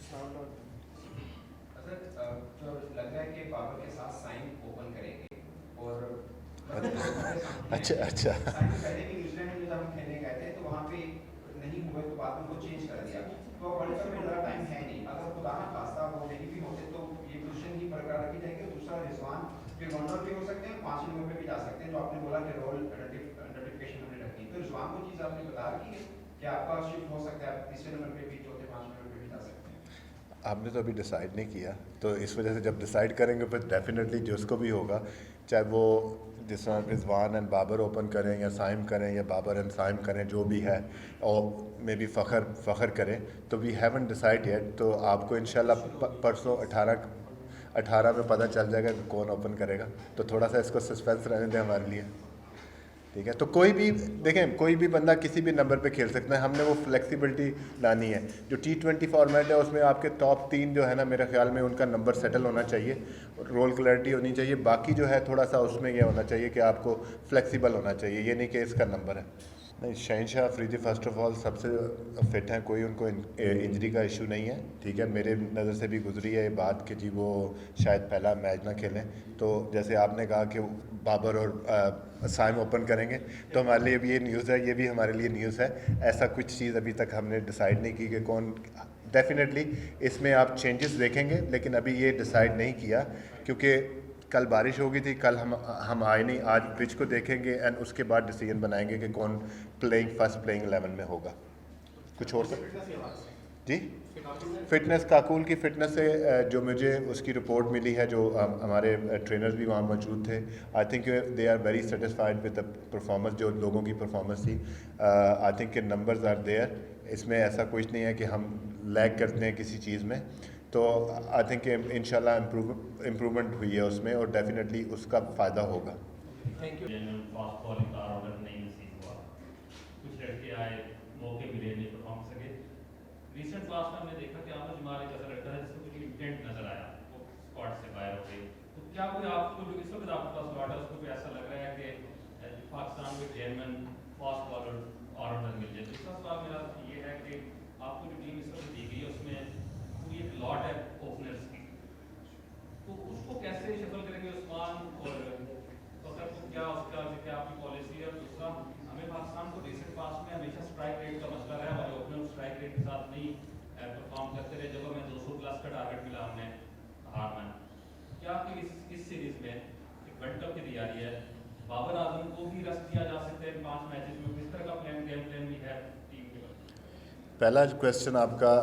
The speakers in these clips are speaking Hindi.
सर तो लग रहा है कि बाबर के साथ साइन ओपन करेंगे और अच्छा अच्छा। साइन तो पहले भी न्यूजीलैंड में जब हम खेलने गए थे तो वहाँ पे नहीं हुए तो बाद में वो चेंज कर दिया। तो वर्ल्ड कप में ज़्यादा टाइम है नहीं, अगर खुदा ना खास्ता वो नहीं भी होते तो ये पोजीशन ही बरकरार रखी जाएगी। दूसरा रिजवान फिर वनडर भी हो सकते हैं, 5 नंबर पे भी जा सकते हैं, जो आपने बोला कि रोल आइडेंटिफिकेशन हमने रखी। तो रिजवान को चीज़ आपने बता रखी है कि आपका शिफ्ट हो सकता है, आप तीसरे नंबर पे भी, चौथे 5 नंबर पे भी जा सकते हैं। आपने तो अभी डिसाइड नहीं किया, तो इस वजह से जब डिसाइड करेंगे फिर डेफिनेटली जिसको भी होगा, चाहे वो जिस तरह रिजवान एंड बाबर ओपन करें या साइम करें या बाबर एंड साइम करें, जो भी है, और मे बी फ़खर करें, तो वी हैवन डिसाइड येट। तो आपको इंशाल्लाह परसों 18 में पता चल जाएगा कि कौन ओपन करेगा। तो थोड़ा सा इसको सस्पेंस रहने दें हमारे लिए, ठीक है। तो कोई भी देखें, कोई भी बंदा किसी भी नंबर पे खेल सकता है, हमने वो फ्लेक्सिबिलिटी लानी है। जो T20 फॉर्मेट है उसमें आपके टॉप 3 जो है ना, मेरे ख्याल में उनका नंबर सेटल होना चाहिए, रोल क्लैरिटी होनी चाहिए। बाकी जो है थोड़ा सा उसमें यह होना चाहिए कि आपको फ्लेक्सिबल होना चाहिए, ये नहीं कि इसका नंबर है। नहीं, शहनशाह अफरीदी फ़र्स्ट ऑफ ऑल सबसे फिट हैं, कोई उनको इंजरी का इशू नहीं है, ठीक है। मेरे नज़र से भी गुजरी है ये बात कि जी वो शायद पहला मैच ना खेलें। तो जैसे आपने कहा कि बाबर और साइम ओपन करेंगे, तो हमारे लिए भी ये न्यूज़ है, ये भी हमारे लिए न्यूज़ है। ऐसा कुछ चीज़ अभी तक हमने डिसाइड नहीं की कि कौन। डेफिनेटली इसमें आप चेंजेस देखेंगे, लेकिन अभी ये डिसाइड नहीं किया क्योंकि कल बारिश हो गई थी। कल हम आए नहीं, आज पिच को देखेंगे एंड उसके बाद डिसीजन बनाएंगे कि कौन फर्स्ट प्लेइंग 11 में होगा। कुछ और सर? जी, फिटनेस, काकूल की फ़िटनेस से जो मुझे उसकी रिपोर्ट मिली है, जो हमारे ट्रेनर्स भी वहाँ मौजूद थे, I think they are very satisfied with the performance, जो लोगों की परफॉर्मेंस थी। आई थिंक के नंबर्स आर देयर, इसमें ऐसा कुछ नहीं है कि हम लैग करते हैं किसी चीज़ में। तो आई थिंक इंशाल्लाह इम्प्रूवमेंट हुई है उसमें, और डेफिनेटली उसका फ़ायदा होगा। Thank you. फास्ट बॉलिंग का ऑर्डर नहीं नसीब हुआ, कुछ लड़के आए, मौके मिले, नहीं परफॉर्म सके। रिसेंट क्लास में हमने देखा कि आमद जमाल एक ऐसा लड़का है जिसको कुछ इंटेंट नजर आया, वो स्क्वाड से बाहर हो गई। तो क्या कोई आपको जो इस वक्त आपके पास स्क्वाड है उसको भी ऐसा लग रहा है कि पाकिस्तान में जेन्युइन फास्ट बॉलर ऑर्डर मिल जाए? दूसरा सवाल मेरा ये है कि आपको जो टीम इस वक्त दी गई है उसमें पूरी एक लॉट है ओपनर्स की, तो उसको कैसे शफल करेंगे उस्मान और फखर को? क्या उसका क्या आपकी पॉलिसी है? दूसरा, हमें पाकिस्तान को रिसेंट पास में हमेशा स्ट्राइक रेट का मसला रहा है, हमारे ओपनर स्ट्राइक रेट के साथ नहीं परफॉर्म करते रहे। जब हमें 200 प्लस का टारगेट मिला हमने हार में। क्या कि इस सीरीज में एक वर्ल्ड कप की तैयारी है, बाबर आजम को भी रेस्ट दिया जा सकता है इन 5 मैचेस में? किस तरह का गेम प्लान भी है टीम के पास? पहला क्वेश्चन आपका,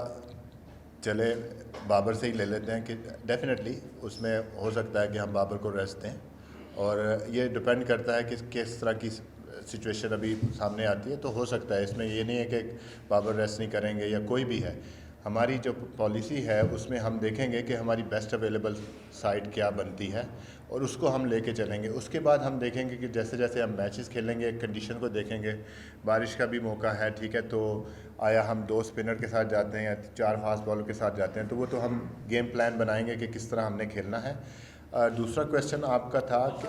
चले बाबर से ही ले लेते हैं कि डेफिनेटली उसमें हो सकता है कि हम बाबर को रेस्ट दें, और ये डिपेंड करता है कि किस तरह की सिचुएशन अभी सामने आती है। तो हो सकता है, इसमें ये नहीं है कि बाबर रेस्ट नहीं करेंगे या कोई भी है। हमारी जो पॉलिसी है उसमें हम देखेंगे कि हमारी बेस्ट अवेलेबल साइड क्या बनती है, और उसको हम लेके चलेंगे। उसके बाद हम देखेंगे कि जैसे जैसे हम मैचेस खेलेंगे, कंडीशन को देखेंगे। बारिश का भी मौका है, ठीक है, तो आया हम 2 स्पिनर के साथ जाते हैं या 4 फास्ट बॉलर के साथ जाते हैं, तो वो तो हम गेम प्लान बनाएंगे कि किस तरह हमने खेलना है। दूसरा क्वेश्चन आपका था कि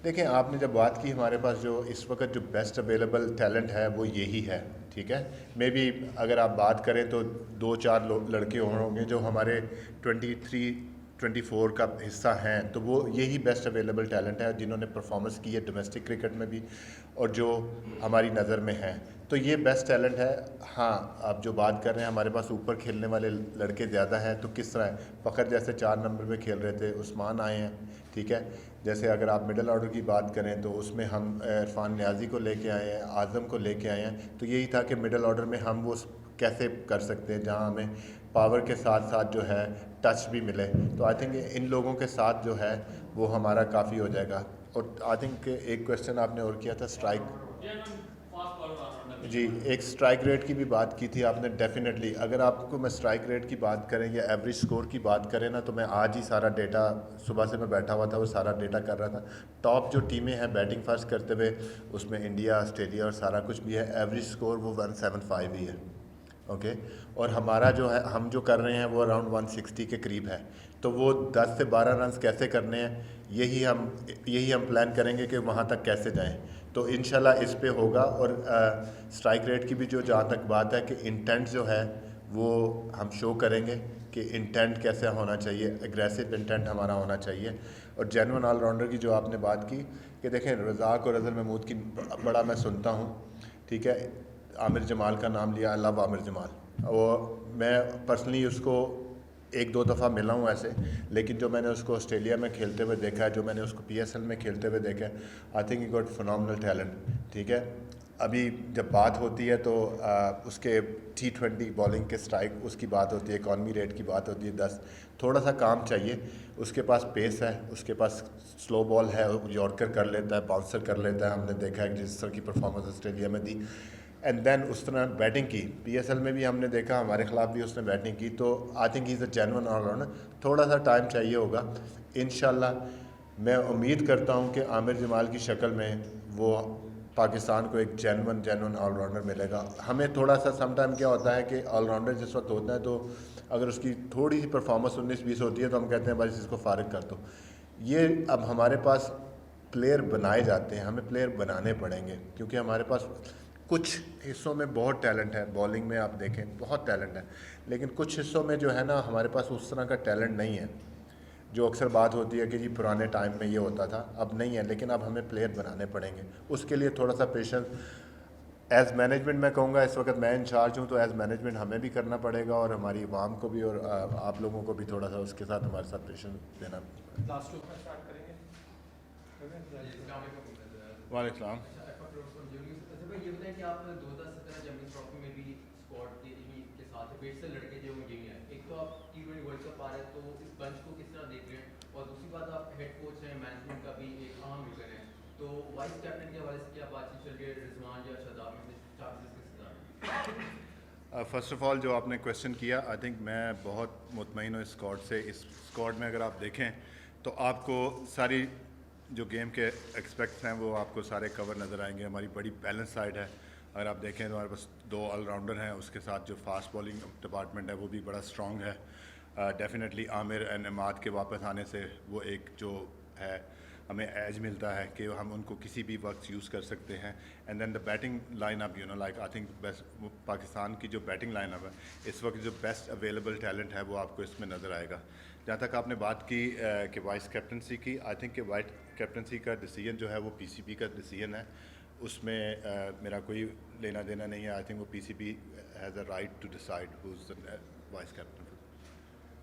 देखें, आपने जब बात की, हमारे पास जो इस वक्त जो बेस्ट अवेलेबल टैलेंट है वो यही है, ठीक है। मे बी अगर आप बात करें तो 2-4 लड़के होंगे जो हमारे 23-24 का हिस्सा हैं, तो वो यही बेस्ट अवेलेबल टैलेंट है जिन्होंने परफॉर्मेंस की है डोमेस्टिक क्रिकेट में भी, और जो हमारी नज़र में है, तो ये बेस्ट टैलेंट है। हाँ, आप जो बात कर रहे हैं, हमारे पास ऊपर खेलने वाले लड़के ज़्यादा हैं, तो किस तरह है, फ़खर जैसे 4 नंबर पे खेल रहे थे, उस्मान आए हैं, ठीक है। जैसे अगर आप मिडल ऑर्डर की बात करें तो उसमें हम इरफान न्याजी को लेके आए हैं, आज़म को लेके आए हैं। तो यही था कि मिडल ऑर्डर में हम वो कैसे कर सकते हैं जहां हमें पावर के साथ साथ जो है टच भी मिले। तो आई थिंक इन लोगों के साथ जो है वो हमारा काफ़ी हो जाएगा। और आई थिंक एक क्वेश्चन आपने और किया था स्ट्राइक, फास्ट बॉलर ऑलराउंडर जी, एक स्ट्राइक रेट की भी बात की थी आपने। डेफिनेटली अगर आपको मैं स्ट्राइक रेट की बात करें या एवरेज स्कोर की बात करें ना, तो मैं आज ही सारा डेटा, सुबह से मैं बैठा हुआ था, वो सारा डेटा कर रहा था। टॉप जो टीमें हैं बैटिंग फर्स्ट करते हुए, उसमें इंडिया, ऑस्ट्रेलिया और सारा कुछ भी है। एवरेज स्कोर वो 175 ही है, ओके। और हमारा जो है, हम जो कर रहे हैं वो अराउंड 160 के करीब है। तो वो 10 से 12 रन कैसे करने हैं, यही हम प्लान करेंगे कि वहाँ तक कैसे जाएं। तो इंशाल्लाह इस पे होगा। और स्ट्राइक रेट की भी जो जहाँ तक बात है कि इंटेंट जो है वो हम शो करेंगे कि इंटेंट कैसे होना चाहिए, एग्रेसिव इंटेंट हमारा होना चाहिए। और जेन्युइन ऑलराउंडर की जो आपने बात की कि देखें, रज़ाक और अज़हर महमूद की बड़ा मैं सुनता हूँ, ठीक है। आमिर जमाल का नाम लिया, आई लव आमिर जमाल, और मैं पर्सनली उसको एक दो दफ़ा मिला हूँ ऐसे, लेकिन जो मैंने उसको ऑस्ट्रेलिया में खेलते हुए देखा है, जो मैंने उसको PSL में खेलते हुए देखा है, I think he got phenomenal talent, ठीक है। अभी जब बात होती है तो उसके T20 बॉलिंग के स्ट्राइक उसकी बात होती है, इकॉनमी रेट की बात होती है 10, थोड़ा सा काम चाहिए। उसके पास पेस है, उसके पास स्लो बॉल है, यॉर्कर कर लेता है, बाउंसर कर लेता है, हमने देखा है जिस तरह की परफॉर्मेंस ऑस्ट्रेलिया में दी। एंड देन उस तरह बैटिंग की, PSL में भी हमने देखा, हमारे ख़िलाफ़ भी उसने बैटिंग की। तो I think he is a genuine allrounder. थोड़ा सा टाइम चाहिए होगा, इंशाल्लाह मैं उम्मीद करता हूँ कि आमिर जमाल की शक्ल में वो पाकिस्तान को एक जेन्युइन ऑलराउंडर मिलेगा। हमें थोड़ा सा समटाइम क्या होता है कि ऑलराउंडर जिस वक्त होता है तो अगर उसकी थोड़ी सी परफॉर्मेंस 19-20 होती है तो हम कहते हैं बस इसको फारिग कर दो। ये अब हमारे पास प्लेयर बनाए जाते हैं, हमें प्लेयर बनाने पड़ेंगे, क्योंकि हमारे पास कुछ हिस्सों में बहुत टैलेंट है। बॉलिंग में आप देखें बहुत टैलेंट है, लेकिन कुछ हिस्सों में जो है ना हमारे पास उस तरह का टैलेंट नहीं है। जो अक्सर बात होती है कि जी पुराने टाइम में ये होता था, अब नहीं है, लेकिन अब हमें प्लेयर बनाने पड़ेंगे। उसके लिए थोड़ा सा पेशेंस एज़ मैनेजमेंट मैं कहूँगा, इस वक्त मैं इंचार्ज हूँ तो एज़ मैनेजमेंट हमें भी करना पड़ेगा और हमारी आवाम को भी और आप लोगों को भी थोड़ा सा उसके साथ हमारे साथ पेशेंस देना। लास्ट टू स्टार्ट करेंगे। वालेकुम। ये बताएं कि आप 2017 चैंपियंस ट्रॉफी में भी स्क्वाड के साथ वेट से लड़के जो गेम है, एक तो आप T20 वर्ल्ड कप आ रहे हैं तो इस बंच को किस तरह देख रहे हैं, और दूसरी बात आप हेड कोच हैं, मैनेजमेंट का भी एक अहम विकेट है, तो वाइस कैप्टन के हवाले से क्या बातचीत चल रही है रिजवान या शादाब में से चांसेस किस तरह? फ़र्स्ट ऑफ़ ऑल जो आपने क्वेश्चन किया, आई थिंक मैं बहुत मुतमईन हूँ इस स्क्वाड से। इस स्क्वाड में अगर आप देखें तो आपको सारी जो गेम के एक्सपेक्ट्स हैं वो आपको सारे कवर नज़र आएंगे। हमारी बड़ी बैलेंस साइड है। अगर आप देखें तो हमारे पास 2 ऑलराउंडर हैं, उसके साथ जो फास्ट बॉलिंग डिपार्टमेंट है वो भी बड़ा स्ट्रॉन्ग है। डेफिनेटली आमिर एंड इमाद के वापस आने से वो एक जो है हमें एज मिलता है कि हम उनको किसी भी वक्त यूज़ कर सकते हैं। And then the batting lineup, you know, like I think best Pakistan की जो बैटिंग लाइनअप है इस वक्त जो बेस्ट अवेलेबल टैलेंट है वो आपको इसमें नज़र आएगा। जहाँ तक आपने बात की कि वाइस कैप्टनसी की, आई थिंक कि वाइस कैप्टनसी का डिसीजन जो है वो PCB का डिसीजन है, उसमें मेरा कोई लेना देना नहीं है। आई थिंक वो PCB has a right to decide who is the vice captain.